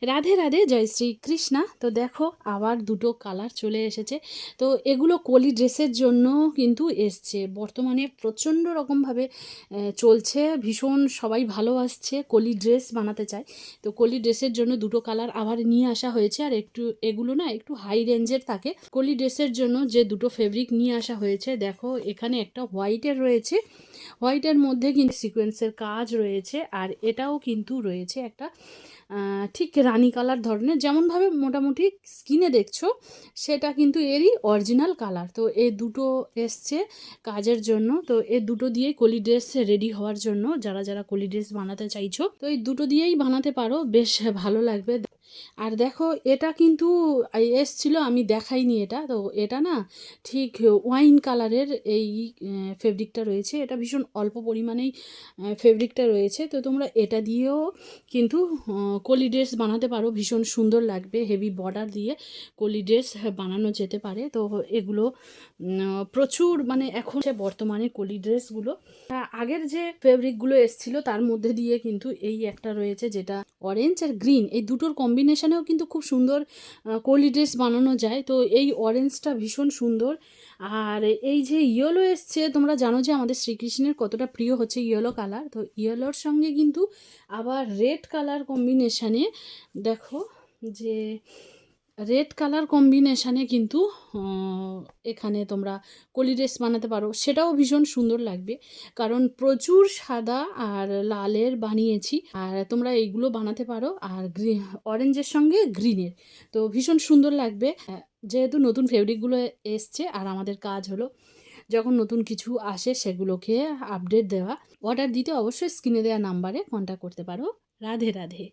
রাধে রাধে, জয় শ্রী কৃষ্ণা। তো দেখো আবার দুটো কালার চলে এসেছে। তো এগুলো কলি ড্রেসের জন্য কিন্তু এসছে, বর্তমানে প্রচণ্ড রকমভাবে চলছে, ভীষণ সবাই ভালোবাসছে, কলি ড্রেস বানাতে চায়। তো কলি ড্রেসের জন্য দুটো কালার আবার নিয়ে আসা হয়েছে। আর এগুলো না একটু হাই রেঞ্জের থাকে। কলি ড্রেসের জন্য যে দুটো ফেব্রিক নিয়ে আসা হয়েছে, দেখো এখানে একটা হোয়াইটের রয়েছে, হোয়াইটের মধ্যে কিন্তু সিকোয়েন্সের কাজ রয়েছে। আর এটাও কিন্তু রয়েছে একটা ঠিক রানি কালার ধরনের, যেমনভাবে মোটামুটি স্কিনে দেখছো সেটা কিন্তু এরই অরিজিনাল কালার। তো এই দুটো এসছে কাজের জন্য। তো এই দুটো দিয়েই কলি ড্রেস রেডি হওয়ার জন্য, যারা যারা কলি ড্রেস বানাতে চাইছো তো এই দুটো দিয়েই বানাতে পারো, বেশ ভালো লাগবে। আর দেখো এটা কিন্তু এসছিল, আমি দেখাইনি এটা। তো এটা না ঠিক ওয়াইন কালারের এই ফেব্রিকটা রয়েছে, এটা ভীষণ অল্প পরিমাণেই ফেব্রিকটা রয়েছে। তো তোমরা এটা দিয়েও কিন্তু কলি ড্রেস বানাতে পারো, ভীষণ সুন্দর লাগবে। হেভি বর্ডার দিয়ে কলি ড্রেস বানানো যেতে পারে। তো এগুলো প্রচুর মানে এখন বর্তমানে কলি ড্রেসগুলো, আগের যে ফেব্রিকগুলো এসছিল তার মধ্যে দিয়ে কিন্তু এই একটা রয়েছে যেটা অরেঞ্জ আর গ্রিন, এই দুটোর কম্বিনেশনেও কিন্তু খুব সুন্দর কলি ড্রেস বানানো যায়। তো এই অরেঞ্জটা ভীষণ সুন্দর। আর এই যে ইয়েলো এসছে, তোমরা জানো যে আমাদের শ্রীকৃষ্ণের কতটা প্রিয় হচ্ছে ইয়েলো কালার। তো ইয়েলোর সঙ্গে কিন্তু আবার রেড কালার কম্বিনেশানে, দেখো যে রেড কালার কম্বিনেশানে কিন্তু এখানে তোমরা কলি ড্রেস বানাতে পারো, সেটাও ভীষণ সুন্দর লাগবে। কারণ প্রচুর সাদা আর লালের বানিয়েছি, আর তোমরা এইগুলো বানাতে পারো। আর অরেঞ্জের সঙ্গে গ্রিনের, তো ভীষণ সুন্দর লাগবে। যেহেতু নতুন ফেব্রিকগুলো এসছে, আর আমাদের কাজ হলো যখন নতুন কিছু আসে সেগুলোকে আপডেট দেওয়া। অর্ডার দিতে অবশ্যই স্ক্রিনে দেওয়া নাম্বারে কন্ট্যাক্ট করতে পারো। রাধে রাধে।